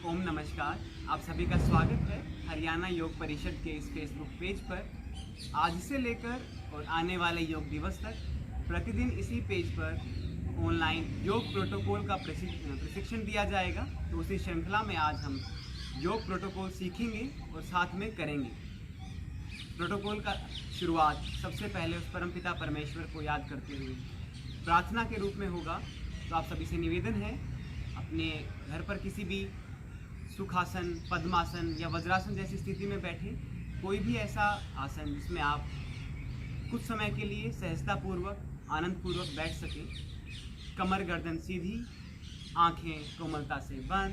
ओम नमस्कार। आप सभी का स्वागत है हरियाणा योग परिषद के इस फेसबुक पेज पर। आज से लेकर और आने वाले योग दिवस तक प्रतिदिन इसी पेज पर ऑनलाइन योग प्रोटोकॉल का प्रशिक्षण दिया जाएगा। तो उसी श्रृंखला में आज हम योग प्रोटोकॉल सीखेंगे और साथ में करेंगे। प्रोटोकॉल का शुरुआत सबसे पहले उस परमपिता परमेश्वर को याद करते हुए प्रार्थना के रूप में होगा। तो आप सभी से निवेदन है, अपने घर पर किसी भी सुखासन, पद्मासन या वज्रासन जैसी स्थिति में बैठे, कोई भी ऐसा आसन जिसमें आप कुछ समय के लिए सहजतापूर्वक, आनंदपूर्वक बैठ सकें। कमर गर्दन सीधी, आंखें कोमलता से बंद,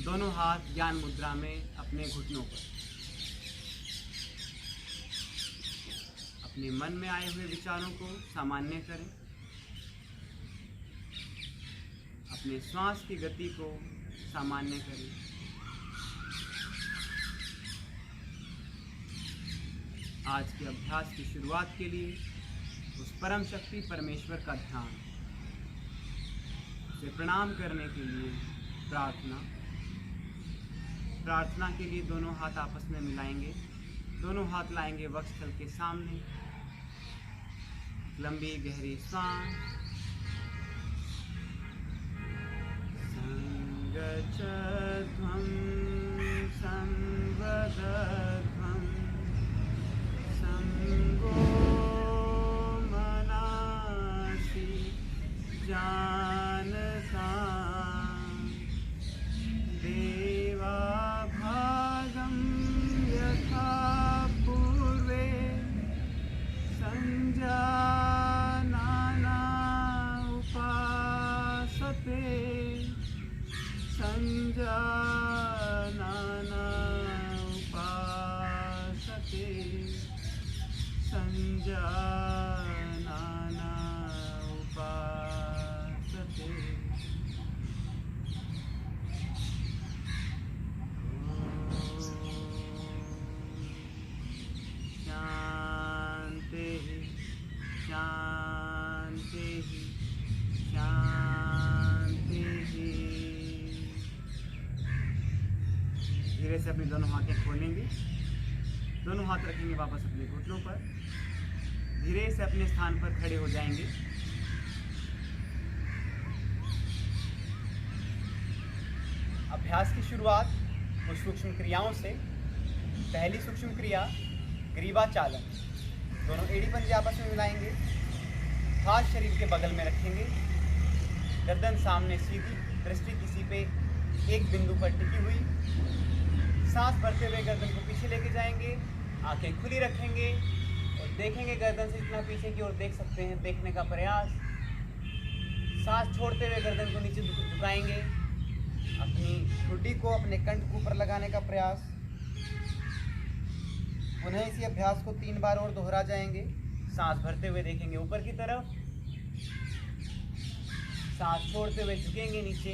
दोनों हाथ ज्ञान मुद्रा में अपने घुटनों पर। अपने मन में आए हुए विचारों को सामान्य करें। अपने श्वास की गति को सामान्य करें। आज के अभ्यास की शुरुआत के लिए उस परम शक्ति परमेश्वर का ध्यान, उसे प्रणाम करने के लिए प्रार्थना के लिए दोनों हाथ आपस में मिलाएंगे। दोनों हाथ लाएंगे वक्षस्थल के सामने। लंबी गहरी सांस। संगच्छध्वं संवदध्वं संगो मनासि जानतां देवाभागं यथा पूर्वे संजानाना उपासते संजानाना उपासते संजानाना उपासते। शांति शांति शांति। धीरे से अपनी दोनों आंखें खोलेंगे। दोनों हाथ रखेंगे वापस अपने घुटनों पर। धीरे से अपने स्थान पर खड़े हो जाएंगे। अभ्यास की शुरुआत कुछ सूक्ष्म क्रियाओं से। पहली सूक्ष्म क्रिया ग्रीवा चालन। दोनों एड़ी पंजे आपस में मिलाएंगे। हाथ शरीर के बगल में रखेंगे। गर्दन सामने सीधी, दृष्टि किसी पे एक बिंदु पर टिकी हुई। सांस भरते हुए गर्दन को पीछे लेके जाएंगे। आंखें खुली रखेंगे और देखेंगे गर्दन से जितना पीछे की ओर देख सकते हैं, देखने का प्रयास। सांस छोड़ते हुए गर्दन को नीचे झुकाएंगे। अपनी ठुड्डी को अपने कंठ के ऊपर लगाने का प्रयास। पुनः इसी अभ्यास को 3 बार और दोहरा जाएंगे। सांस भरते हुए देखेंगे ऊपर की तरफ। सांस छोड़ते हुए झुकेंगे नीचे,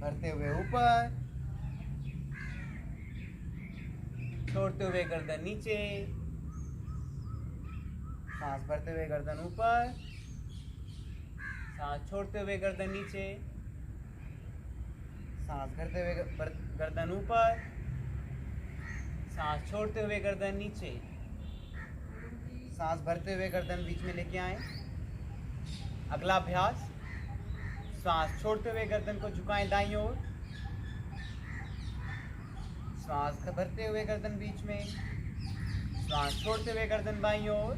भरते हुए ऊपर, छोड़ते हुए गर्दन नीचे। सांस भरते हुए गर्दन ऊपर, सांस छोड़ते हुए गर्दन नीचे। सांस भरते हुए गर्दन ऊपर, सांस छोड़ते हुए गर्दन नीचे। सांस भरते हुए गर्दन बीच में लेके आए। अगला अभ्यास, सांस छोड़ते हुए गर्दन को झुकाएं दाईं ओर। सांस भरते हुए गर्दन बीच में। सांस छोड़ते हुए गर्दन बाईं ओर।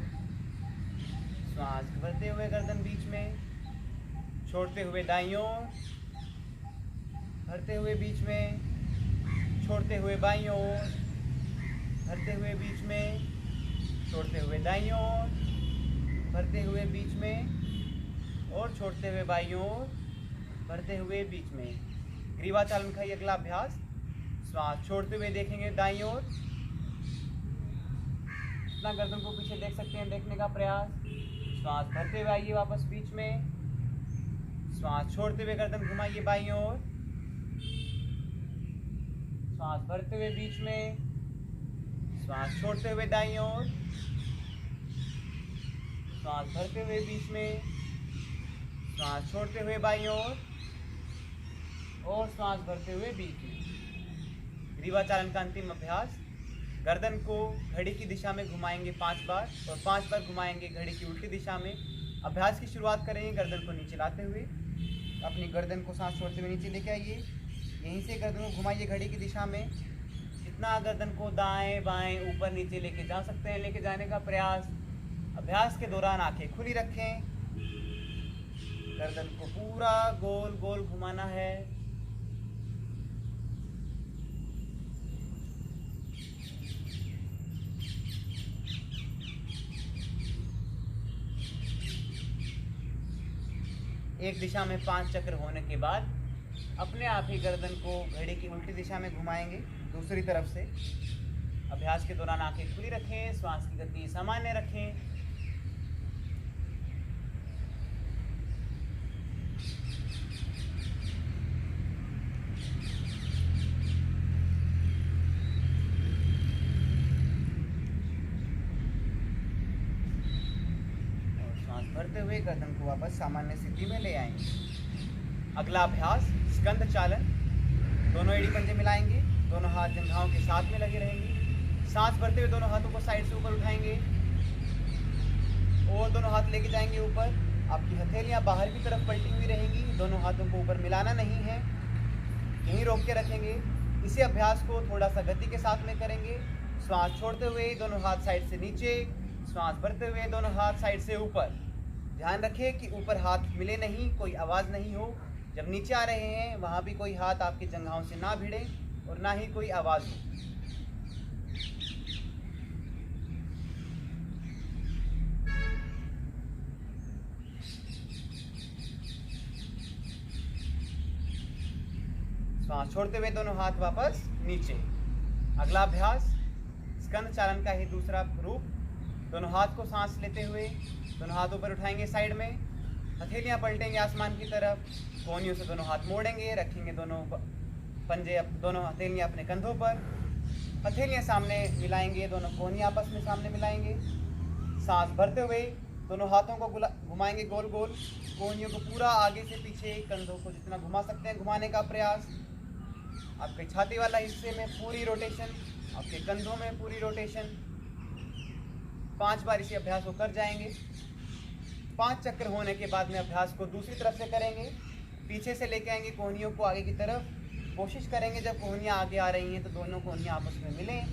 सांस भरते हुए गर्दन बीच में, छोड़ते हुए दाईं ओर, भरते हुए बीच में, छोड़ते हुए बाईं ओर, भरते हुए बीच में, छोड़ते हुए दाईं ओर, भरते हुए बीच में और छोड़ते हुए बाईं ओर, भरते हुए बीच में। ग्रीवा चालन का ये अगला अभ्यास। श्वास छोड़ते हुए देखेंगे दाईं ओर। इतना गर्दन को पीछे देख सकते हैं, देखने का प्रयास। श्वास भरते हुए आइए वापस बीच में। श्वास छोड़ते हुए गर्दन घुमाइए बाईं ओर। श्वास भरते हुए बीच में, श्वास छोड़ते हुए दाईं ओर। श्वास भरते हुए बीच में, श्वास छोड़ते हुए बाईं ओर। और सांस भरते हुए बीच में। ग्रीवा चालन का अंतिम अभ्यास, गर्दन को घड़ी की दिशा में घुमाएंगे 5 बार और 5 बार घुमाएंगे घड़ी की उल्टी दिशा में। अभ्यास की शुरुआत करेंगे गर्दन को नीचे लाते हुए। अपनी गर्दन को सांस छोड़ते हुए नीचे लेके आइए। यहीं से गर्दन को घुमाइए घड़ी की दिशा में। जितना गर्दन को दाएं बाएं ऊपर नीचे लेके जा सकते हैं लेके जाने का प्रयास। अभ्यास के दौरान आंखें खुली रखें। गर्दन को पूरा गोल गोल घुमाना है। एक दिशा में 5 चक्र होने के बाद अपने आप ही गर्दन को घड़ी की उल्टी दिशा में घुमाएंगे दूसरी तरफ से। अभ्यास के दौरान आंखें खुली रखें, श्वास की गति सामान्य रखें। और श्वास भरते हुए गर्दन को वापस सामान्य स्थिति में ले आएंगे। अगला अभ्यास स्कंद चालन। दोनों एड़ी पंजे मिलाएंगे, दोनों हाथ जंघाओं के साथ में लगे रहेंगे। सांस भरते हुए दोनों हाथों को साइड से ऊपर उठाएंगे और दोनों हाथ लेके जाएंगे ऊपर। आपकी हथेलियां बाहर की तरफ पलटी हुई रहेंगी। दोनों हाथों को ऊपर मिलाना नहीं है, यहीं रोक के रखेंगे। इसी अभ्यास को थोड़ा सा गति के साथ में करेंगे। श्वास छोड़ते हुए दोनों हाथ साइड से नीचे, श्वास भरते हुए दोनों हाथ साइड से ऊपर। ध्यान रखें कि ऊपर हाथ मिले नहीं, कोई आवाज़ नहीं हो। जब नीचे आ रहे हैं वहाँ भी कोई हाथ आपकी जंघाओं से ना भिड़े और ना ही कोई आवाज़ हो। श्वास छोड़ते हुए दोनों हाथ वापस नीचे। अगला अभ्यास स्कंद चालन का ही दूसरा रूप। दोनों हाथ को सांस लेते हुए दोनों हाथ ऊपर उठाएंगे साइड में। हथेलियां पलटेंगे आसमान की तरफ। कोहनियों से दोनों हाथ मोड़ेंगे, रखेंगे दोनों पंजे दोनों हथेलियां अपने कंधों पर। हथेलियां सामने मिलाएंगे, दोनों कोहनियां आपस में सामने मिलाएंगे। सांस भरते हुए दोनों हाथों को घुमाएंगे गोल गोल। कोहनियों को पूरा आगे से पीछे, कंधों को जितना घुमा सकते हैं घुमाने का प्रयास। आपके छाती वाला हिस्से में पूरी रोटेशन, आपके कंधों में पूरी रोटेशन। 5 बार इसी अभ्यास को कर जाएंगे। 5 चक्र होने के बाद में अभ्यास को दूसरी तरफ से करेंगे। पीछे से लेके आएंगे कोहनियों को आगे की तरफ। कोशिश करेंगे जब कोहनियाँ आगे आ रही हैं तो दोनों कोहनियाँ आपस में मिलें।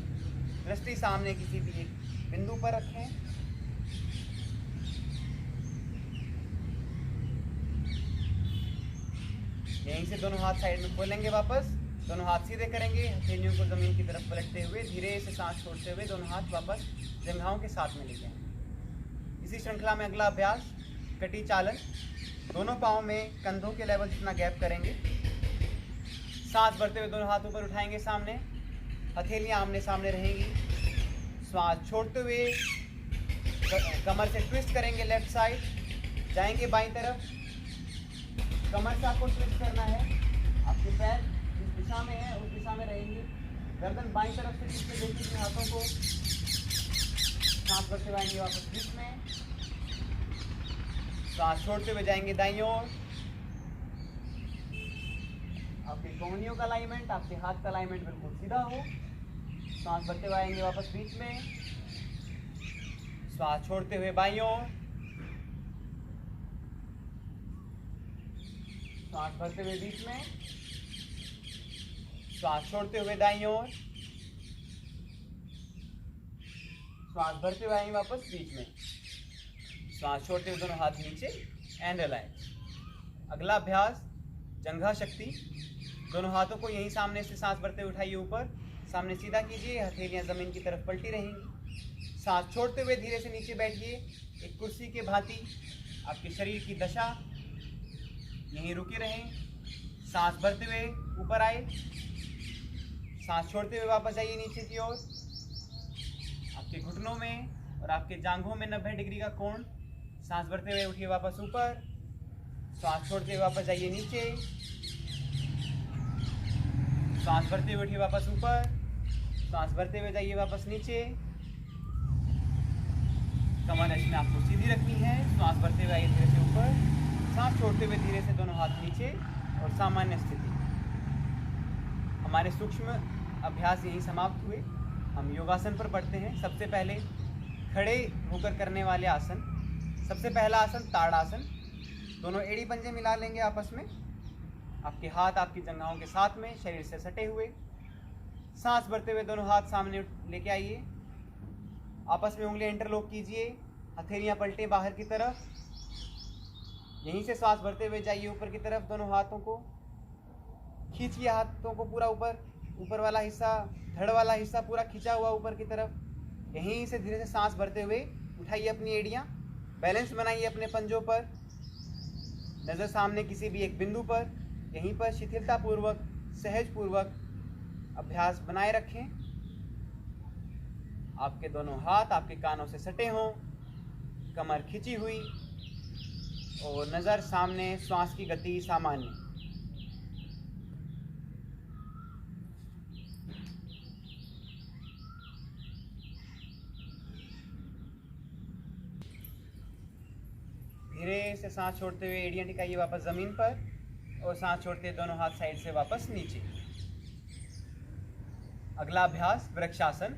दृष्टि सामने किसी भी एक बिंदु पर रखें। यहीं से दोनों हाथ साइड में खोलेंगे वापस। दोनों हाथ सीधे करेंगे, हथेलियों को जमीन की तरफ पलटते हुए धीरे से सांस छोड़ते हुए दोनों हाथ वापस जंघाओं के साथ में लेके आएंगे। इसी श्रृंखला में अगला अभ्यास कटी चालन। दोनों पाँव में कंधों के लेवल जितना गैप करेंगे। सांस भरते हुए दोनों हाथ ऊपर उठाएंगे सामने। हथेलियां आमने सामने रहेंगी। श्वास छोड़ते हुए कमर से ट्विस्ट करेंगे लेफ्ट साइड, जाएंगे बाईं तरफ। कमर से आपको ट्विस्ट करना है। आपके पैर जिस दिशा में है उस दिशा में रहेंगे। गर्दन बाईं तरफ से पीछे देखिए हाथों को। सांस भरते हुए आएंगे वापस बीच में। सांस छोड़ते हुए जाएंगे दाईं ओर। आपके कोहनियों का अलाइनमेंट, आपके हाथ का अलाइनमेंट बिल्कुल सीधा हो। सांस भरते हुए आएंगे वापस बीच में। श्वास छोड़ते हुए बाईं ओर। श्वास भरते हुए बीच में। श्वास छोड़ते हुए दाईं ओर। श्वास भरते हुए आएंगे वापस बीच में। श्वास छोड़ते हुए दोनों हाथ नीचे एंड रिलैक्स। अगला अभ्यास जंघा शक्ति। दोनों हाथों को यहीं सामने से सांस भरते हुए उठाइए ऊपर, सामने सीधा कीजिए। हथेलियां जमीन की तरफ पलटी रहेंगी। सांस छोड़ते हुए धीरे से नीचे बैठिए। एक कुर्सी के भांति आपके शरीर की दशा यहीं रुके रहें। सांस भरते हुए ऊपर आए। सांस छोड़ते हुए वापस आइए नीचे की ओर। आपके घुटनों में और आपके जांघों में 90 डिग्री का कोण। सांस भरते हुए उठिए वापस ऊपर। श्वास छोड़ते हुए वापस जाइए नीचे। श्वास भरते हुए उठिए वापस ऊपर। श्वास भरते हुए जाइए वापस नीचे। कमर में आपको सीधी रखनी है। श्वास भरते हुए आइए धीरे से ऊपर। सांस छोड़ते हुए धीरे से दोनों हाथ नीचे और सामान्य स्थिति। हमारे सूक्ष्म अभ्यास यहीं समाप्त हुए। हम योगासन पर बढ़ते हैं। सबसे पहले खड़े होकर करने वाले आसन। सबसे पहला आसन ताड़ासन। दोनों एड़ी पंजे मिला लेंगे आपस में, आपके हाथ आपकी जंघाओं के साथ में, शरीर से सटे हुए। सांस भरते हुए दोनों हाथ सामने लेके आइए, आपस में उंगलियां इंटरलॉक कीजिए, हथेलियां पलटे बाहर की तरफ। यहीं से सांस भरते हुए जाइए ऊपर की तरफ, दोनों हाथों को खींचिए, हाथों को पूरा ऊपर, ऊपर वाला हिस्सा, धड़ वाला हिस्सा पूरा खींचा हुआ ऊपर की तरफ। यहीं से धीरे से सांस भरते हुए उठाइए अपनी एड़ियाँ, बैलेंस बनाइए अपने पंजों पर, नज़र सामने किसी भी एक बिंदु पर। यहीं पर शिथिलता पूर्वक, सहज पूर्वक अभ्यास बनाए रखें। आपके दोनों हाथ आपके कानों से सटे हों, कमर खिंची हुई और नज़र सामने, श्वास की गति सामान्य। धीरे से सांस छोड़ते हुए एड़ियां टिकाइए वापस ज़मीन पर और सांस छोड़ते हुए दोनों हाथ साइड से वापस नीचे। अगला अभ्यास वृक्षासन।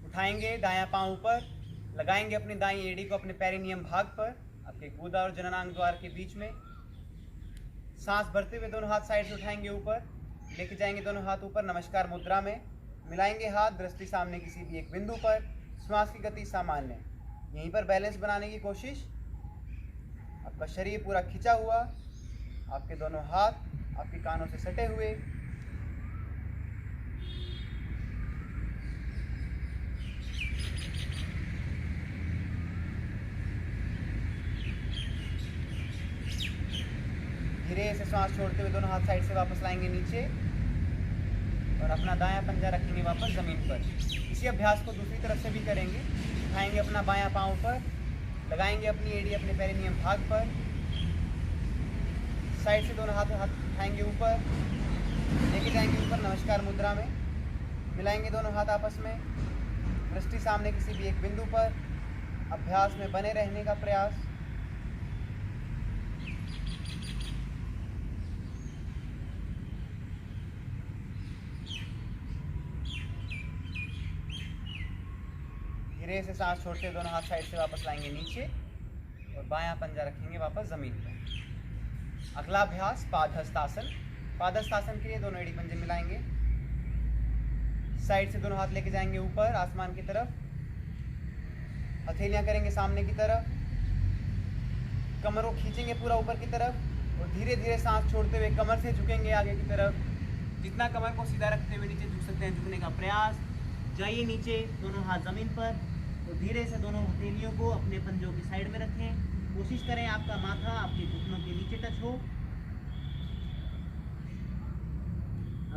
उठाएंगे दायां पांव ऊपर, लगाएंगे अपनी दाईं एड़ी को अपने पेरिनियम भाग पर, आपके गुदा और जननांग द्वार के बीच में। सांस भरते हुए दोनों हाथ साइड से उठाएंगे ऊपर, लेके जाएंगे दोनों हाथ ऊपर नमस्कार मुद्रा में। मिलाएंगे हाथ, दृष्टि सामने किसी भी एक बिंदु पर, श्वास की गति सामान्य। यहीं पर बैलेंस बनाने की कोशिश। आपका शरीर पूरा खिंचा हुआ, आपके दोनों हाथ आपके कानों से सटे हुए। धीरे से सांस छोड़ते हुए दोनों हाथ साइड से वापस लाएंगे नीचे और अपना दायां पंजा रखेंगे वापस ज़मीन पर। इसी अभ्यास को दूसरी तरफ से भी करेंगे। उठाएंगे अपना बायां पांव ऊपर, लगाएंगे अपनी एड़ी अपने पेरिनियम भाग पर, साइड से दोनों हाथ उठाएंगे ऊपर, लेके जाएंगे ऊपर नमस्कार मुद्रा में। मिलाएंगे दोनों हाथ आपस में, दृष्टि सामने किसी भी एक बिंदु पर। अभ्यास में बने रहने का प्रयास। धीरे से सांस छोड़ते दोनों हाथ साइड से वापस लाएंगे नीचे और बायां पंजा रखेंगे वापस ज़मीन पर। अगला अभ्यास पादहस्तासन। पादहस्तासन के लिए दोनों एड़ी पंजे मिलाएंगे, साइड से दोनों हाथ लेके जाएंगे ऊपर आसमान की तरफ, हथेलियां करेंगे सामने की तरफ, कमर को खींचेंगे पूरा ऊपर की तरफ और धीरे धीरे सांस छोड़ते हुए कमर से झुकेंगे आगे की तरफ। जितना कमर को सीधा रखते हुए नीचे झुक सकते हैं, झुकने का प्रयास। जाइए नीचे, दोनों हाथ ज़मीन पर और धीरे से दोनों हथेलियों को अपने पंजों की साइड में रखें। कोशिश करें आपका माथा आपके घुटनों के नीचे टच हो।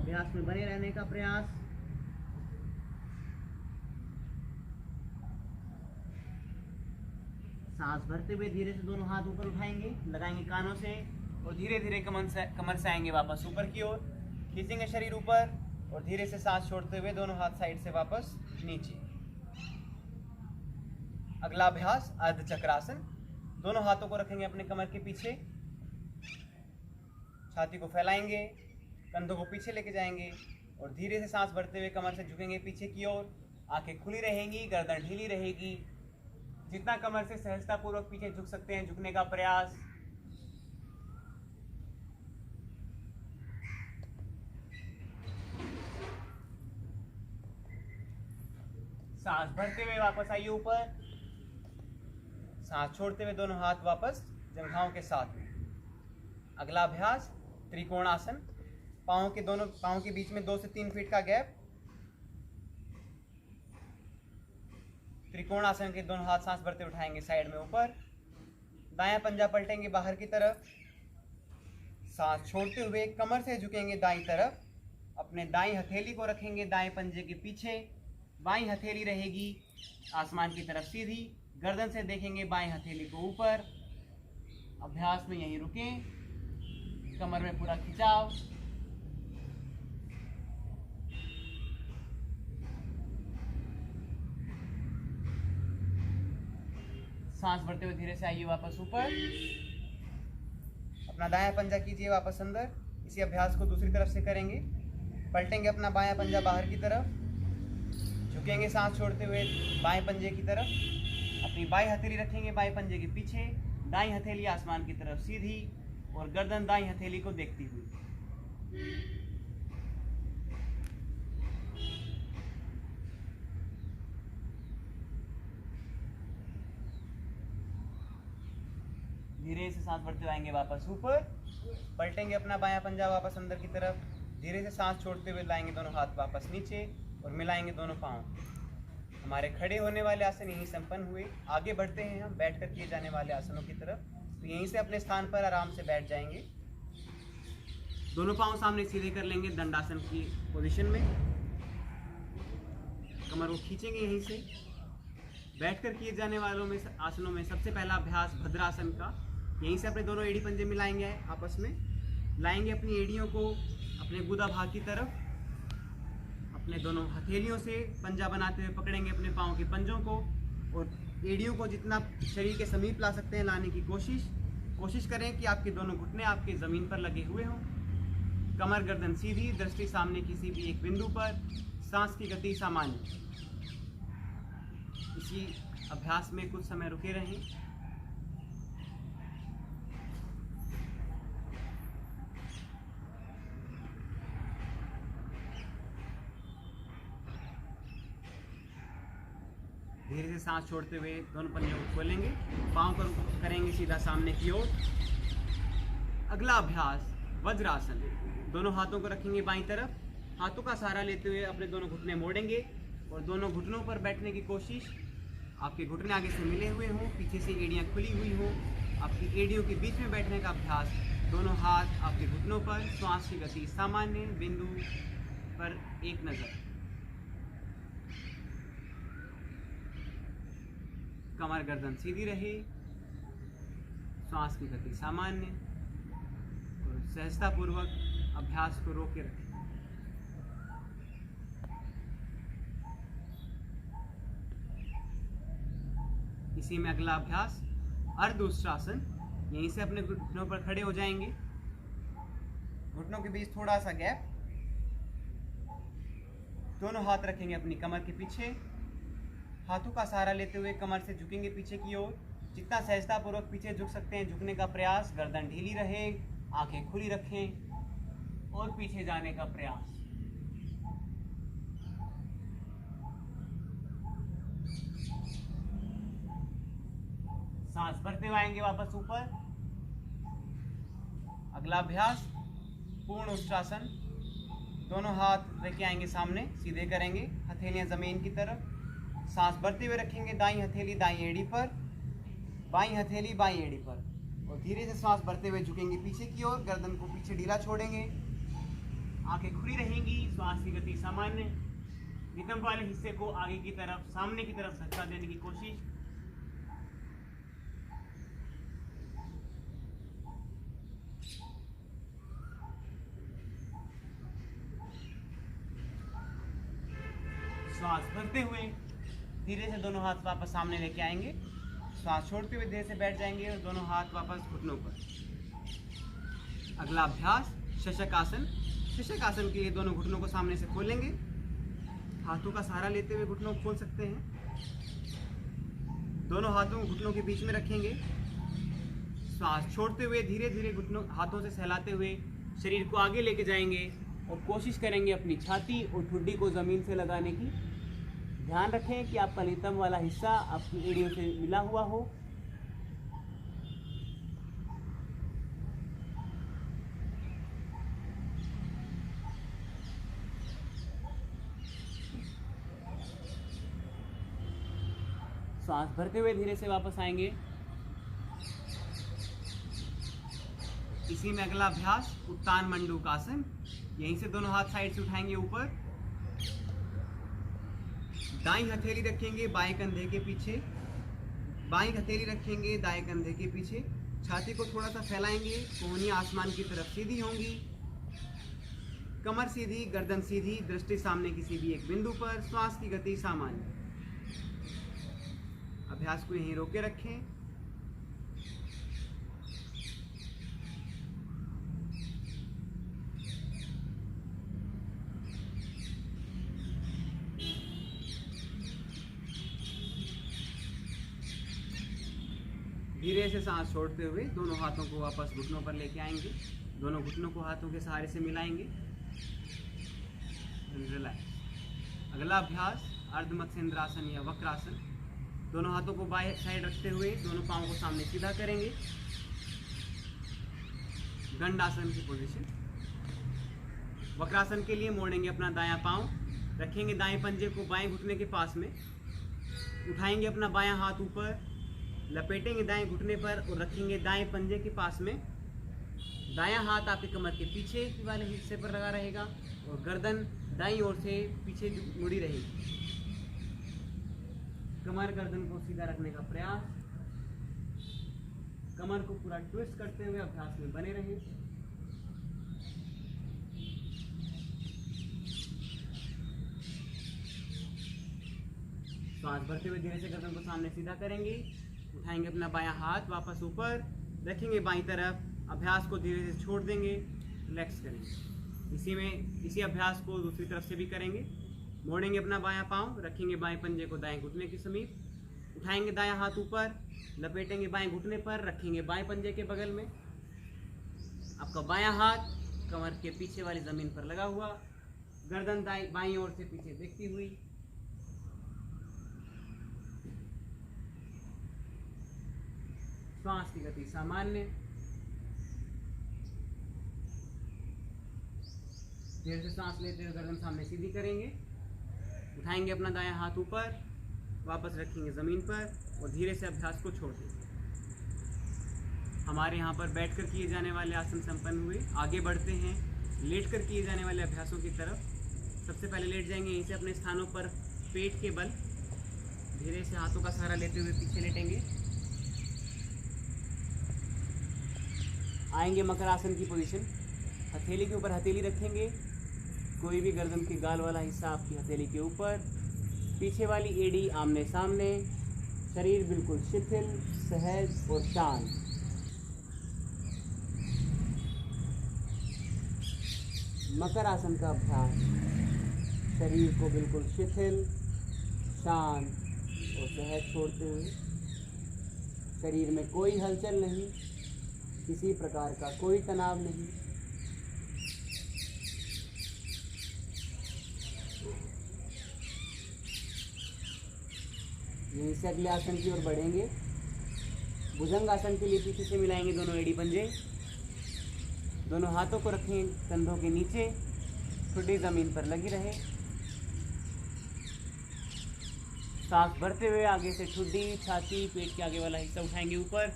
अभ्यास में बने रहने का प्रयास। सांस भरते हुए धीरे से दोनों हाथ ऊपर उठाएंगे, लगाएंगे कानों से और धीरे धीरे कमर से आएंगे वापस ऊपर की ओर, खींचेंगे शरीर ऊपर और धीरे से सांस छोड़ते हुए दोनों हाथ साइड से वापस नीचे। अगला अभ्यास अर्धचक्रासन। दोनों हाथों को रखेंगे अपने कमर के पीछे, छाती को फैलाएंगे, कंधों को पीछे लेके जाएंगे और धीरे से सांस भरते हुए कमर से झुकेंगे पीछे की ओर। आंखें खुली रहेंगी, गर्दन ढीली रहेगी। जितना कमर से सहजतापूर्वक पीछे झुक सकते हैं, झुकने का प्रयास। सांस भरते हुए वापस आइए ऊपर, सांस छोड़ते हुए दोनों हाथ वापस जंघाओं के साथ में। अगला अभ्यास त्रिकोणासन। पाँव के बीच में 2 से 3 फीट का गैप। त्रिकोणासन के दोनों हाथ सांस भरते उठाएंगे साइड में ऊपर, दायां पंजा पलटेंगे बाहर की तरफ, सांस छोड़ते हुए कमर से झुकेंगे दाईं तरफ, अपने दाईं हथेली को रखेंगे दाएं पंजे के पीछे, बाईं हथेली रहेगी आसमान की तरफ सीधी, गर्दन से देखेंगे बाईं हथेली को ऊपर। अभ्यास में यहीं रुकें, कमर में पूरा खिंचाव। सांस भरते हुए धीरे से आइए वापस ऊपर, अपना दायां पंजा कीजिए वापस अंदर। इसी अभ्यास को दूसरी तरफ से करेंगे। पलटेंगे अपना बायां पंजा बाहर की तरफ, झुकेंगे सांस छोड़ते हुए बाएं पंजे की तरफ, अपनी बाईं हथेली रखेंगे बाएं पंजे के पीछे, दाईं हथेली आसमान की तरफ सीधी और गर्दन दाईं हथेली को देखती हुई। धीरे से सांस भरते हुए आएंगे वापस ऊपर, पलटेंगे अपना बायां पंजा वापस अंदर की तरफ, धीरे से सांस छोड़ते हुए लाएंगे दोनों हाथ वापस नीचे और मिलाएंगे दोनों पाँव। हमारे खड़े होने वाले आसन यहीं संपन्न हुए। आगे बढ़ते हैं हम बैठकर किए जाने वाले आसनों की तरफ। तो यहीं से अपने स्थान पर आराम से बैठ जाएंगे। दोनों पाँव सामने सीधे कर लेंगे दंडासन की पोजीशन में, कमर को खींचेंगे। यहीं से बैठकर किए जाने वालों में आसनों में सबसे पहला अभ्यास भद्रासन का। यहीं से अपने दोनों एड़ी पंजे मिलाएंगे, आपस में लाएंगे अपनी एड़ियों को अपने गुदा भाग की तरफ, अपने दोनों हथेलियों से पंजा बनाते हुए पकड़ेंगे अपने पाँव के पंजों को और एड़ियों को जितना शरीर के समीप ला सकते हैं लाने की कोशिश करें कि आपके दोनों घुटने आपके ज़मीन पर लगे हुए हों। कमर गर्दन सीधी, दृष्टि सामने किसी भी एक बिंदु पर, सांस की गति सामान्य। इसी अभ्यास में कुछ समय रुके रहें। धीरे से सांस छोड़ते हुए दोनों पंजों को खोलेंगे, पाँव पर करेंगे सीधा सामने की ओर। अगला अभ्यास वज्रासन। दोनों हाथों को रखेंगे बाईं तरफ, हाथों का सहारा लेते हुए अपने दोनों घुटने मोड़ेंगे और दोनों घुटनों पर बैठने की कोशिश। आपके घुटने आगे से मिले हुए हों, पीछे से एड़ियाँ खुली हुई हों। आपकी एड़ियों के बीच में बैठने का अभ्यास। दोनों हाथ आपके घुटनों पर, श्वास की गति सामान्य, बिंदु पर एक नज़र। कमर गर्दन सीधी रहे, श्वास की गति सामान्य और सहजतापूर्वक अभ्यास को रोके रखें। इसी में अगला अभ्यास अर्धउष्ट्रासन। यहीं से अपने घुटनों पर खड़े हो जाएंगे, घुटनों के बीच थोड़ा सा गैप, दोनों हाथ रखेंगे अपनी कमर के पीछे, हाथों का सहारा लेते हुए कमर से झुकेंगे पीछे की ओर। जितना सहजतापूर्वक पीछे झुक सकते हैं झुकने का प्रयास। गर्दन ढीली रहे, आंखें खुली रखें और पीछे जाने का प्रयास। सांस भरते हुए आएंगे वापस ऊपर। अगला अभ्यास पूर्ण उष्ट्रासन। दोनों हाथ लेके आएंगे सामने, सीधे करेंगे, हथेलियां जमीन की तरफ। सांस भरते हुए रखेंगे दाईं हथेली दाईं एड़ी पर, बाईं हथेली बाईं एड़ी पर और धीरे से सांस भरते हुए झुकेंगे पीछे की ओर। गर्दन को पीछे ढीला छोड़ेंगे, आंखें खुली रहेंगी, श्वास की गति सामान्य। नितंब वाले हिस्से को आगे की तरफ, सामने की तरफ धक्का देने की कोशिश। श्वास भरते हुए धीरे से दोनों हाथ वापस सामने लेके आएंगे। श्वास छोड़ते हुए धीरे से बैठ जाएंगे और दोनों हाथ वापस घुटनों पर। अगला अभ्यास शशकासन। शशकासन के लिए दोनों घुटनों को सामने से खोलेंगे, हाथों का सहारा लेते हुए घुटनों को खोल सकते हैं। दोनों हाथों को घुटनों के बीच में रखेंगे। श्वास छोड़ते हुए धीरे धीरे घुटनों हाथों से सहलाते हुए शरीर को आगे लेके जाएंगे और कोशिश करेंगे अपनी छाती और ठुड्डी को ज़मीन से लगाने की। ध्यान रखें कि आपका नितंब वाला हिस्सा आपकी एड़ियों से मिला हुआ हो। सांस भरते हुए धीरे से वापस आएंगे। इसी में अगला अभ्यास उत्तान मंडूकासन। यहीं से दोनों हाथ साइड से उठाएंगे ऊपर, दाईं हथेली रखेंगे बाएं कंधे के पीछे, बाईं हथेली रखेंगे दाएं कंधे के पीछे। छाती को थोड़ा सा फैलाएंगे, कोहनियां आसमान की तरफ सीधी होंगी, कमर सीधी, गर्दन सीधी, दृष्टि सामने किसी भी एक बिंदु पर, श्वास की गति सामान्य। अभ्यास को यहीं रोके रखें। धीरे से सांस छोड़ते हुए दोनों हाथों को वापस घुटनों पर लेके आएंगे। दोनों घुटनों को हाथों के सहारे से मिलाएंगे। रिलैक्स। अगला अभ्यास अर्ध मत्स्येंद्रासन या वक्रासन। दोनों हाथों को बाएं साइड रखते हुए दोनों पांवों को सामने सीधा करेंगे। गंडासन की पोजीशन। वक्रासन के लिए मोड़ेंगे अपना दायां पांव, रखेंगे दाएं पंजे को बाएं घुटने के पास में, उठाएंगे अपना बायां हाथ ऊपर, लपेटेंगे दाएं घुटने पर और रखेंगे दाएं पंजे के पास में। दायां हाथ आपके कमर के पीछे वाले हिस्से पर लगा रहेगा और गर्दन दाईं ओर से पीछे मुड़ी रहेगी। कमर गर्दन को सीधा रखने का प्रयास। कमर को पूरा ट्विस्ट करते हुए अभ्यास में बने रहें। सांस भरते हुए धीरे से गर्दन को सामने सीधा करेंगे। उठाएंगे अपना बायां हाथ वापस ऊपर, रखेंगे बाईं तरफ। अभ्यास को धीरे से छोड़ देंगे, रिलैक्स करेंगे। इसी अभ्यास को दूसरी तरफ से भी करेंगे। मोड़ेंगे अपना बायां पांव, रखेंगे बाएं पंजे को दाएं घुटने के समीप, उठाएंगे दायां हाथ ऊपर, लपेटेंगे बाएं घुटने पर, रखेंगे बाएं पंजे के बगल में। आपका बायां हाथ कमर के पीछे वाली जमीन पर लगा हुआ, गर्दन बाईं ओर से पीछे देखती हुई। श्वास की गति सामान्य। धीरे से सांस लेते हुए गर्दन सामने सीधी करेंगे। उठाएंगे अपना दायां हाथ ऊपर, वापस रखेंगे ज़मीन पर और धीरे से अभ्यास को छोड़ देंगे। हमारे यहाँ पर बैठकर किए जाने वाले आसन संपन्न हुए। आगे बढ़ते हैं लेटकर किए जाने वाले अभ्यासों की तरफ। सबसे पहले लेट जाएंगे यहीं से अपने स्थानों पर पेट के बल। धीरे से हाथों का सहारा लेते हुए पीछे लेटेंगे। आएंगे मकर आसन की पोजीशन। हथेली के ऊपर हथेली रखेंगे। कोई भी गर्दन के गाल वाला हिस्सा आपकी हथेली के ऊपर, पीछे वाली एड़ी आमने सामने, शरीर बिल्कुल शिथिल, सहज और शांत। मकर आसन का अभ्यास शरीर को बिल्कुल शिथिल, शांत और सहज छोड़ते हुए। शरीर में कोई हलचल नहीं, किसी प्रकार का कोई तनाव नहीं। यहीं से अगले आसन की ओर बढ़ेंगे। भुजंग आसन के लिए पीछे से मिलाएंगे दोनों एड़ी पंजे। दोनों हाथों को रखें कंधों के नीचे, ठुड्डी जमीन पर लगी रहे। सांस भरते हुए आगे से ठुड्डी, छाती, पेट के आगे वाला हिस्सा उठाएंगे ऊपर।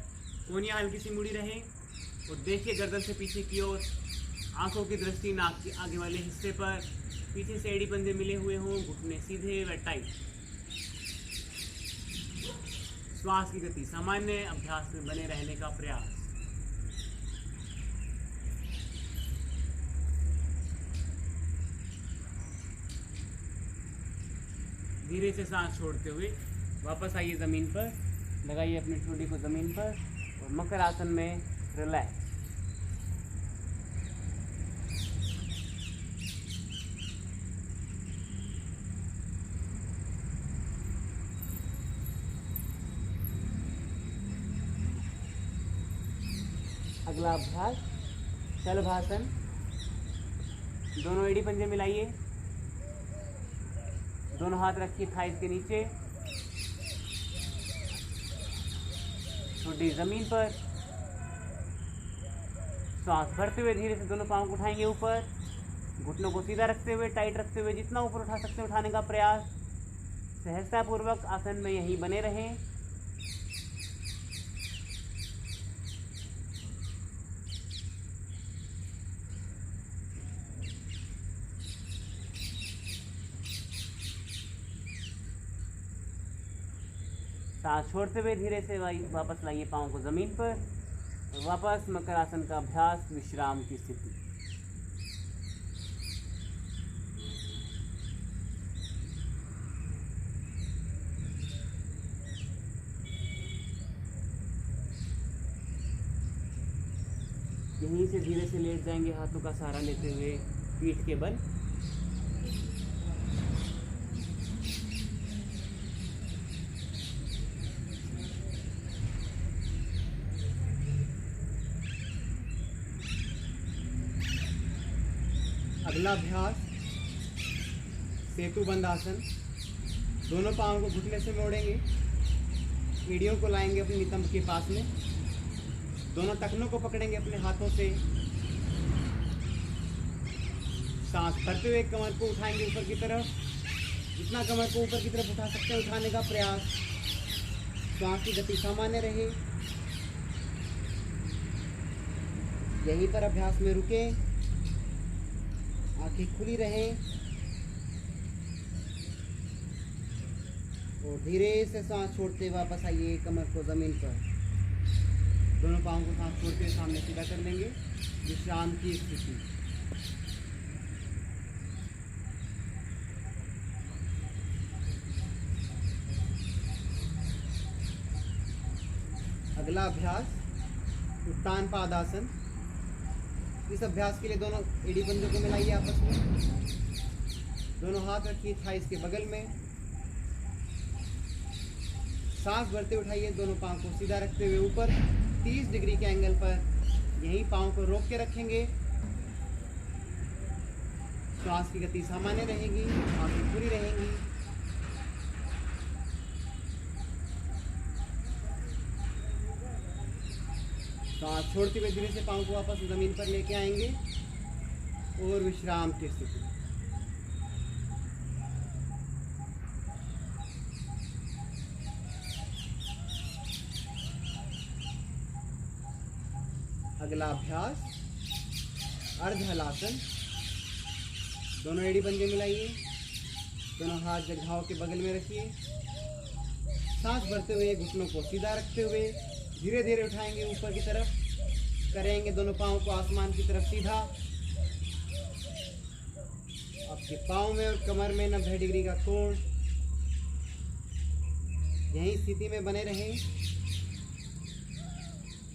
कोहनियाँ हल्की सी मुड़ी रहे और देखिए गर्दन से पीछे की ओर। आंखों की दृष्टि नाक के आगे वाले हिस्से पर। पीछे से एड़ी पंजे मिले हुए हों, घुटने सीधे व टाइट। श्वास की गति सामान्य। अभ्यास में बने रहने का प्रयास। धीरे से सांस छोड़ते हुए वापस आइए ज़मीन पर, लगाइए अपनी ठुड्डी को ज़मीन पर और मकर आसन में रिलैक्स। अगला अभ्यास शलभासन। दोनों एड़ी पंजे मिलाइए। दोनों हाथ रखिए थाइस के नीचे, ठुड्डी जमीन पर। सांस भरते हुए धीरे से दोनों पांव को उठाएंगे ऊपर, घुटनों को सीधा रखते हुए, टाइट रखते हुए जितना ऊपर उठा सकते हैं उठाने का प्रयास। सहजतापूर्वक आसन में यहीं बने रहें। सांस छोड़ते हुए धीरे से वापस लाइए पाँव को ज़मीन पर और वापस मकर आसन का अभ्यास, विश्राम की स्थिति। यहीं से धीरे से लेट जाएंगे हाथों का सहारा लेते हुए पीठ के बल। अगला अभ्यास सेतु बंद आसन। दोनों पाँव को घुटने से मोड़ेंगे, एड़ियों को लाएंगे अपने नितंब के पास में, दोनों टखनों को पकड़ेंगे अपने हाथों से, सांस भरते हुए कमर को उठाएंगे ऊपर की तरफ, जितना कमर को ऊपर की तरफ उठा सकते हैं उठाने का प्रयास। सांस की गति सामान्य रहे। यहीं पर अभ्यास में रुके, आंखें खुली रहें और धीरे से सांस छोड़ते वापस आइए कमर को जमीन पर। दोनों पाँव को सांस छोड़ते हुए सामने सीधा कर लेंगे, विश्राम की स्थिति। अगला अभ्यास उत्तान पादासन। इस अभ्यास के लिए दोनों एड़ी पंजों को मिलाइए आपस में, दोनों हाथ रखिए थाइस के बगल में, सांस भरते उठाइए, दोनों पाँव को सीधा रखते हुए ऊपर 30 डिग्री के एंगल पर यहीं पाँव को रोक के रखेंगे। श्वास की गति सामान्य रहेगी, आंखें खुली रहेंगी। सांस छोड़ते हुए धीरे से पाँव को वापस जमीन पर लेके आएंगे और विश्राम की स्थिति। अगला अभ्यास अर्धहलासन। दोनों एड़ी पंजे मिलाइए, दोनों हाथ जगहों के बगल में रखिए, सांस भरते हुए घुटनों को सीधा रखते हुए धीरे धीरे उठाएंगे ऊपर की तरफ, करेंगे दोनों पाँव को आसमान की तरफ सीधा। आपके पाँव में और कमर में 90 डिग्री का कोण। यही स्थिति में बने रहें,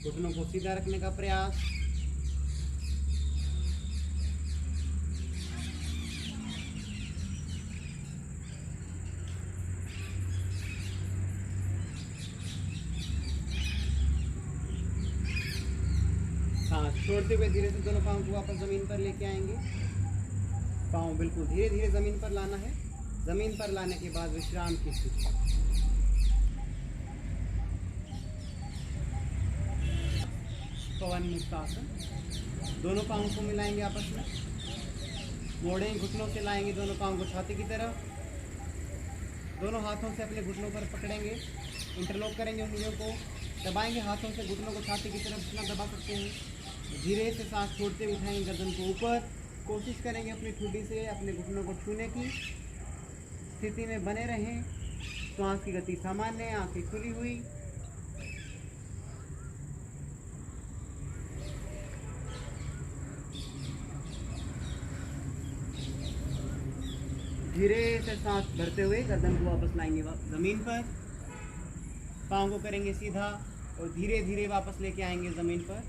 घुटनों को सीधा रखने का प्रयास। सांस छोड़ते हुए धीरे से दोनों पाँव को वापस जमीन पर लेके आएंगे। पाँव बिल्कुल धीरे धीरे जमीन पर लाना है। जमीन पर लाने के बाद विश्राम की स्थिति। पवन मुक्तासन। दोनों पाँव को मिलाएंगे आपस में, मोड़ेंगे, घुटनों से लाएंगे दोनों पाँव को छाती की तरफ, दोनों हाथों से अपने घुटनों पर पकड़ेंगे, इंटरलॉक करेंगे उंगलियों को, दबाएंगे हाथों से घुटनों को छाती की तरफ जितना दबा सकते हैं। धीरे से सांस छोड़ते उठाएंगे गर्दन को ऊपर, कोशिश करेंगे अपनी ठुड्डी से अपने घुटनों को छूने की स्थिति में बने रहें। श्वास की गति सामान्य, आंखें खुली हुई। धीरे से सांस भरते हुए गर्दन को वापस लाएंगे जमीन पर, पाँव को करेंगे सीधा और धीरे धीरे वापस लेके आएंगे जमीन पर।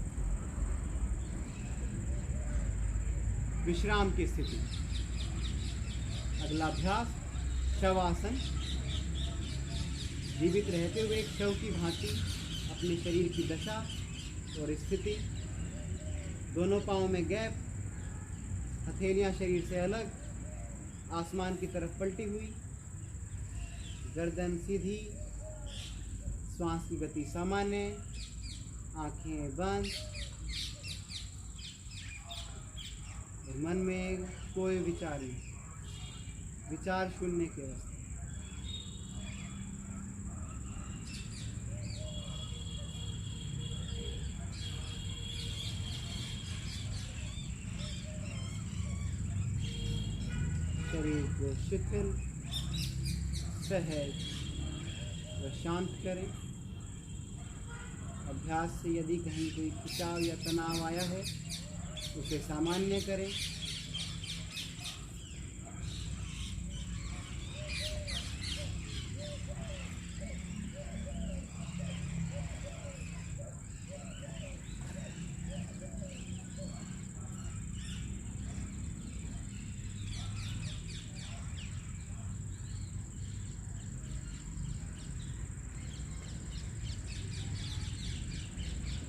विश्राम की स्थिति। अगला अभ्यास शवासन। जीवित रहते हुए एक शव की भांति अपने शरीर की दशा और स्थिति, दोनों पाँव में गैप, हथेलियां शरीर से अलग, आसमान की तरफ पलटी हुई, गर्दन सीधी, श्वास की गति सामान्य, आंखें बंद और मन में कोई विचार नहीं, विचार शून्य के अवस्था। शरीर को शिथिल, सहज व शांत करें। अभ्यास से यदि कहीं कोई खिंचाव या तनाव आया है उसे सामान्य करें।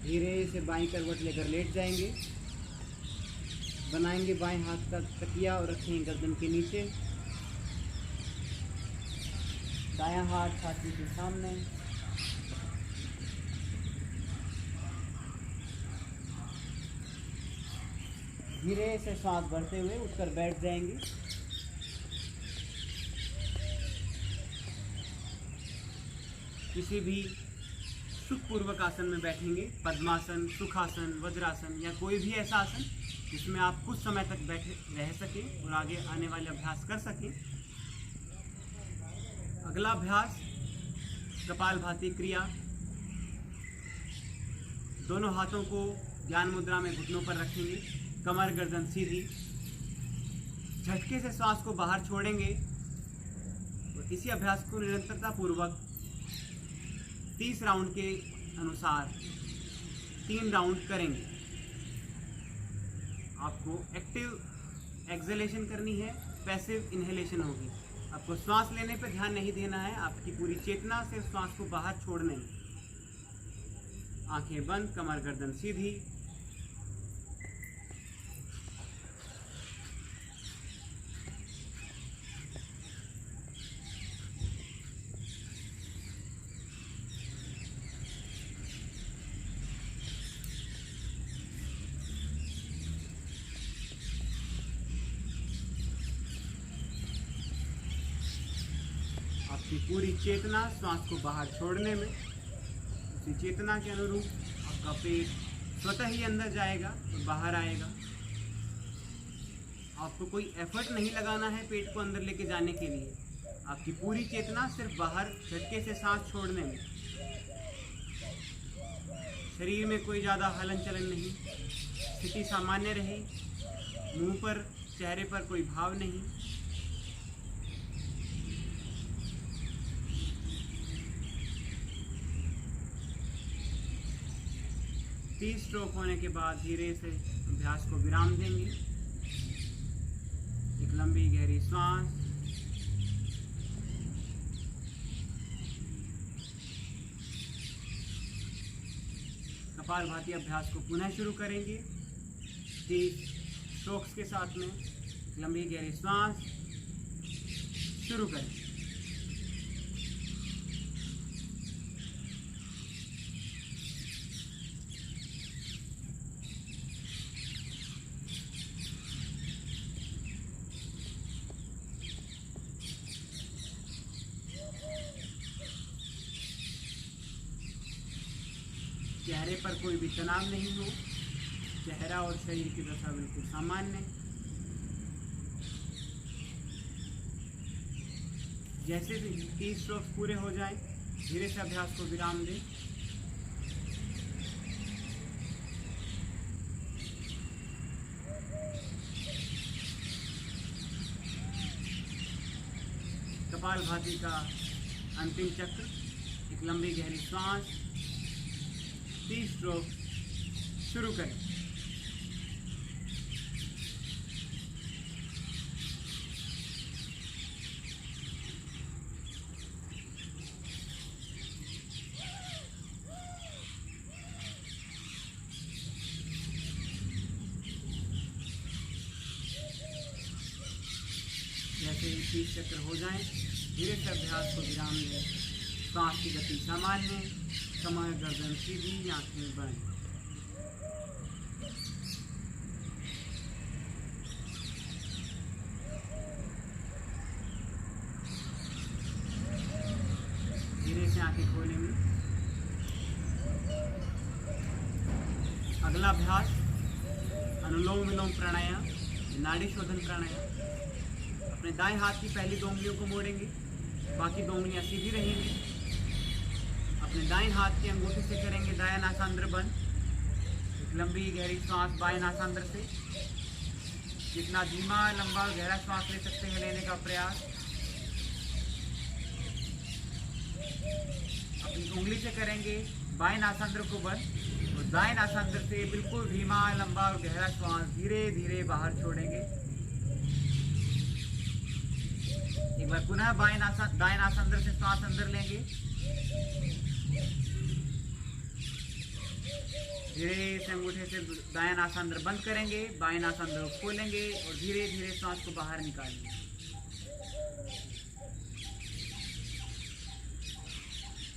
धीरे से बाईं करवट लेकर लेट जाएंगे, बनाएंगे बाएं हाथ का तकिया और रखेंगे गर्दन के नीचे। दायां हाथ छाती के सामने। धीरे से सांस भरते हुए उठकर बैठ जाएंगे। किसी भी सुखपूर्वक आसन में बैठेंगे, पद्मासन, सुखासन, वज्रासन या कोई भी ऐसा आसन जिसमें आप कुछ समय तक बैठे रह सकें और आगे आने वाले अभ्यास कर सकें। अगला अभ्यास कपालभाति क्रिया। दोनों हाथों को ध्यान मुद्रा में घुटनों पर रखेंगे, कमर गर्दन सीधी। झटके से श्वास को बाहर छोड़ेंगे और इसी अभ्यास को निरंतरता पूर्वक 30 राउंड के अनुसार 3 राउंड करेंगे। आपको एक्टिव एक्सहेलेशन करनी है, पैसिव इनहेलेशन होगी। आपको श्वास लेने पर ध्यान नहीं देना है, आपकी पूरी चेतना से श्वास को बाहर छोड़ना है। आंखें बंद, कमर गर्दन सीधी। आपकी पूरी चेतना श्वास को बाहर छोड़ने में, उसी चेतना के अनुरूप आपका पेट स्वतः ही अंदर जाएगा और बाहर आएगा। आपको कोई एफर्ट नहीं लगाना है पेट को अंदर लेके जाने के लिए। आपकी पूरी चेतना सिर्फ बाहर झटके से सांस छोड़ने में। शरीर में कोई ज़्यादा हलन चलन नहीं, स्थिति सामान्य रहे। मुंह पर, चेहरे पर कोई भाव नहीं। तीस स्ट्रोक होने के बाद धीरे से अभ्यास को विराम देंगे। एक लंबी गहरी सांस। कपालभाति अभ्यास को पुनः शुरू करेंगे 30 स्ट्रोक्स के साथ में। लंबी गहरी सांस शुरू करें। चेहरे पर कोई भी तनाव नहीं हो, चेहरा और शरीर की दशा बिल्कुल सामान्य। जैसे 30 स्ट्रोक्स पूरे हो जाएं, धीरे से अभ्यास को विराम दें। कपालभाति का अंतिम चक्र। एक लंबी गहरी सांस, 30 स्ट्रोक शुरू करें। जैसे ही 30 चक्र हो जाएं, धीरे से अभ्यास को विराम दें। सांस की गति सामान्य, कमर गर्दन सीधी, आंखें बंद। धीरे से आंखें खोलेंगे। अगला अभ्यास अनुलोम विलोम प्राणायाम, नाड़ी शोधन प्राणायाम। अपने दाएं हाथ की पहली 2 उंगलियों को मोड़ेंगे, बाकी 2 उंगलियां सीधी रहेंगी। अपने दाएं हाथ की अंगूठे से करेंगे दायां नासांद्र बंद। एक लंबी गहरी सांस बाएं नासांद्र से। जितना धीमा, लंबा, गहरा सांस ले सकते हैं लेने का प्रयास। अपनी उंगली से करेंगे बाएं नासांद्र को बंद और दाएं नासांद्र से बिल्कुल धीमा, लंबा और गहरा श्वास धीरे धीरे बाहर छोड़ेंगे। एक बार पुनः दाएं नासांद्र से श्वास अंदर लेंगे धीरे से अंगूठे से दायां नासांद्र बंद करेंगे, बाएं नासांद्र को खोलेंगे और धीरे धीरे सांस को बाहर निकालेंगे।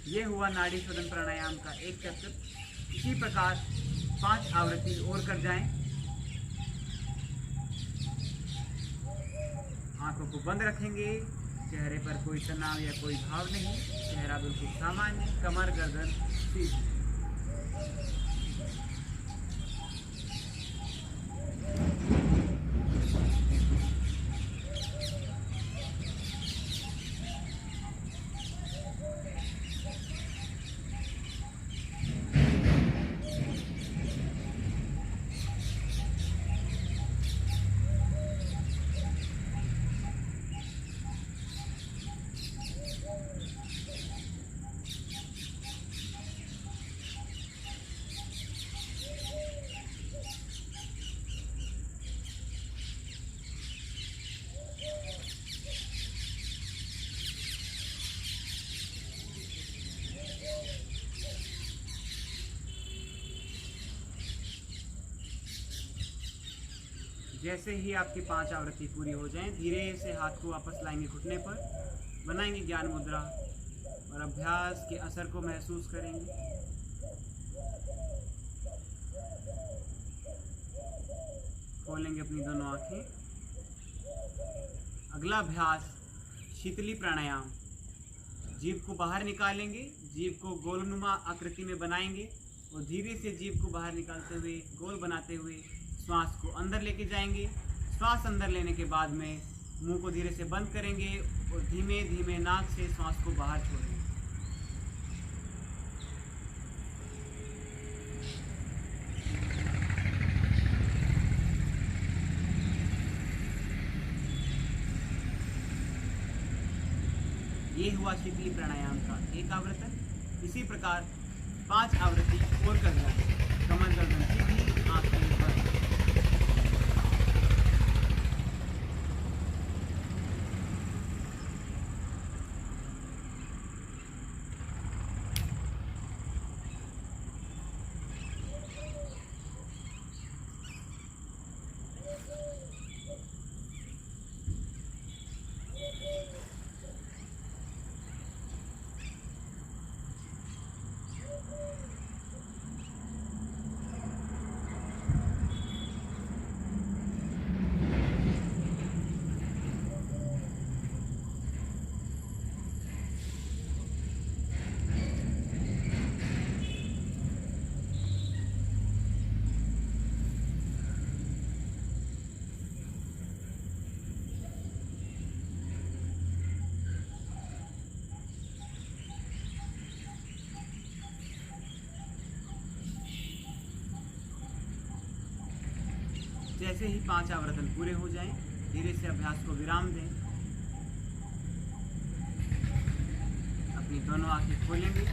ये हुआ नाड़ी शोधन प्राणायाम का एक चक्र। इसी प्रकार 5 आवृत्ति और कर जाएं। आंखों को बंद रखेंगे, चेहरे पर कोई तनाव या कोई भाव नहीं, चेहरा बिल्कुल सामान्य, कमर गर्दन सीधी। जैसे ही आपकी 5 आवृत्ति पूरी हो जाएं, धीरे से हाथ को वापस लाएंगे घुटने पर, बनाएंगे ज्ञान मुद्रा और अभ्यास के असर को महसूस करेंगे। खोलेंगे अपनी दोनों आंखें। अगला अभ्यास शीतली प्राणायाम। जीभ को बाहर निकालेंगे, जीभ को गोलनुमा आकृति में बनाएंगे और धीरे से जीभ को बाहर निकालते हुए, गोल बनाते हुए श्वास को अंदर लेके जाएंगे। श्वास अंदर लेने के बाद में मुंह को धीरे से बंद करेंगे और धीमे धीमे नाक से श्वास को बाहर छोड़ेंगे। ये हुआ शीतली प्राणायाम का एक आवृत्ति। इसी प्रकार 5 आवृत्ति और कर जाए। कमर गर्दन सीधी, आंखें बंद। जैसे ही 5 आवर्तन पूरे हो जाएं, धीरे से अभ्यास को विराम दें। अपनी दोनों आंखें खोलेंगे।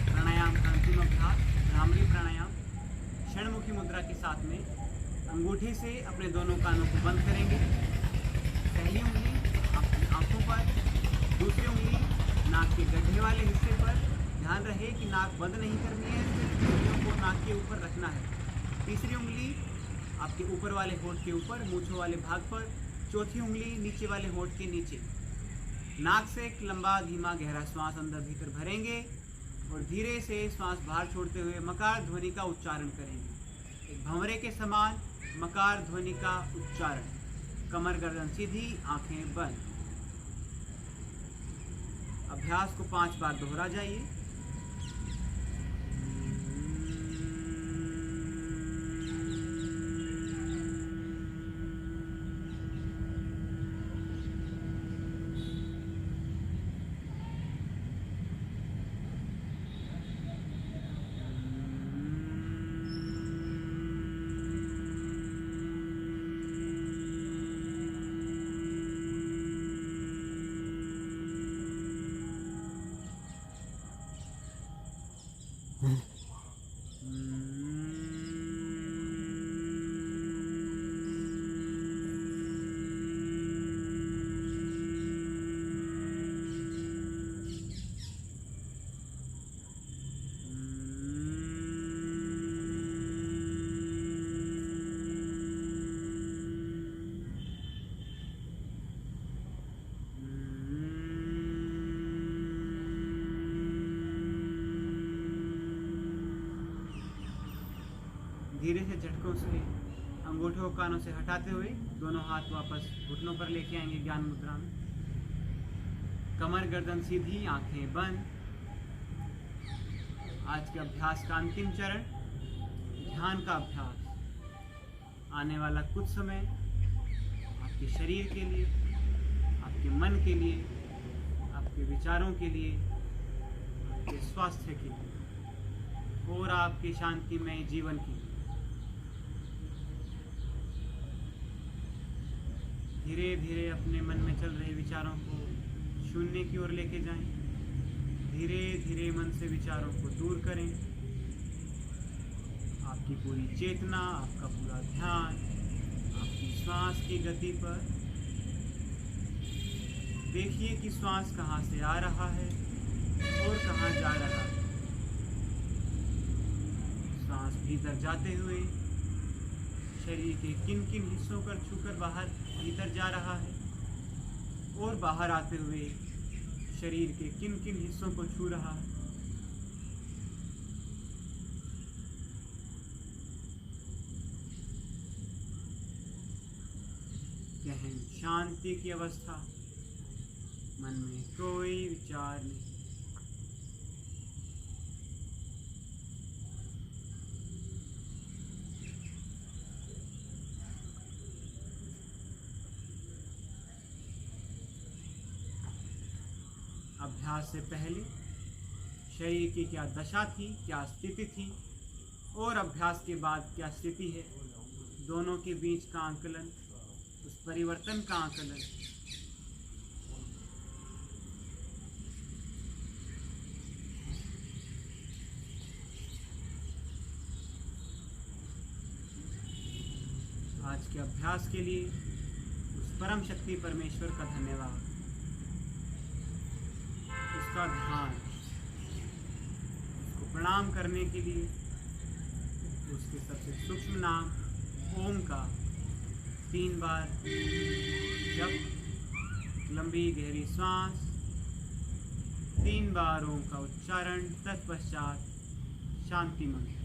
प्राणायाम का अंतिम अभ्यास भ्रामरी प्राणायाम। षणमुखी मुद्रा के साथ में अंगूठे से अपने दोनों कानों को बंद करेंगे। पहली उंगली अपनी आंखों पर, दूसरी उंगली नाक के गड्ढे वाले हिस्से पर। ध्यान रहे कि नाक बंद नहीं करनी है, सिर्फ उंगलियों को नाक के ऊपर रखना है। तीसरी उंगली आपके ऊपर वाले होंठ के ऊपर, मूंछों वाले भाग पर। चौथी उंगली नीचे वाले होंठ के नीचे। नाक से एक लंबा धीमा गहरा श्वास अंदर भीतर भरेंगे और धीरे से श्वास बाहर छोड़ते हुए मकार ध्वनि का उच्चारण करेंगे। एक भंवरे के समान मकार ध्वनि का उच्चारण। कमर गर्दन सीधी, आंखें बंद। अभ्यास को 5 बार दोहरा जाइए। धीरे से झटकों से अंगूठों को कानों से हटाते हुए दोनों हाथ वापस घुटनों पर लेके आएंगे ज्ञान मुद्रा में। कमर गर्दन सीधी, आंखें बंद। आज के अभ्यास का अंतिम चरण ध्यान का अभ्यास। आने वाला कुछ समय आपके शरीर के लिए, आपके मन के लिए, आपके विचारों के लिए, आपके स्वास्थ्य के लिए और आपके शांतिमय जीवन के लिए। धीरे धीरे अपने मन में चल रहे विचारों को शून्य की ओर लेके जाएं। धीरे धीरे मन से विचारों को दूर करें। आपकी पूरी चेतना, आपका पूरा ध्यान आपकी श्वास की गति पर। देखिए कि श्वास कहाँ से आ रहा है और कहाँ जा रहा है। श्वास भीतर जाते हुए शरीर के किन किन हिस्सों पर छूकर बाहर भीतर जा रहा है और बाहर आते हुए शरीर के किन किन हिस्सों को छू रहा है। गहन शांति की अवस्था, मन में कोई विचार नहीं। अभ्यास से पहले शरीर की क्या दशा थी, क्या स्थिति थी और अभ्यास के बाद क्या स्थिति है, दोनों के बीच का आंकलन, उस परिवर्तन का आंकलन। आज के अभ्यास के लिए उस परम शक्ति परमेश्वर का धन्यवाद, उसका ध्यान, उसको प्रणाम करने के लिए उसके सबसे सूक्ष्म नाम ओम का 3 बार जप, लंबी गहरी सांस, 3 बार ओम का उच्चारण, तत्पश्चात शांति मंत्र।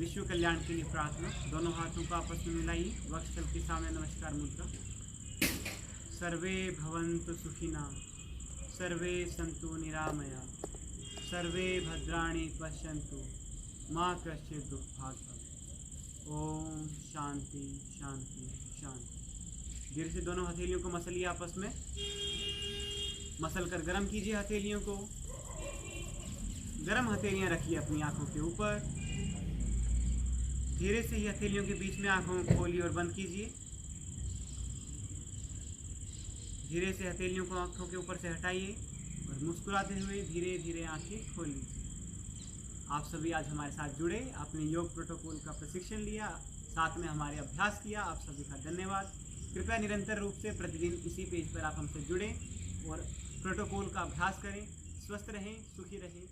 विश्व कल्याण के लिए प्रार्थना। दोनों हाथों को आपस में मिलाइए, वक्षस्थल के सामने नमस्कार मुद्रा। सर्वे भवन्तु सुखिना, सर्वे सन्तु निरामया, सर्वे भद्राणि पश्यन्तु, माँ कश्चित् दुःखभाग्। ओम शांति शांति शांति। धीरे से दोनों हथेलियों को मसलिए आपस में, मसल कर गर्म कीजिए हथेलियों को। गर्म हथेलियां रखिए अपनी आंखों के ऊपर। धीरे से ही हथेलियों के बीच में आंखों को खोलिए और बंद कीजिए। धीरे से हथेलियों को आंखों के ऊपर से हटाइए और मुस्कुराते हुए धीरे धीरे आंखें खोल लीजिए। आप सभी आज हमारे साथ जुड़े, आपने योग प्रोटोकॉल का प्रशिक्षण लिया, साथ में हमारे अभ्यास किया। आप सभी का धन्यवाद। कृपया निरंतर रूप से प्रतिदिन इसी पेज पर आप हमसे जुड़ें और प्रोटोकॉल का अभ्यास करें। स्वस्थ रहें, सुखी रहें।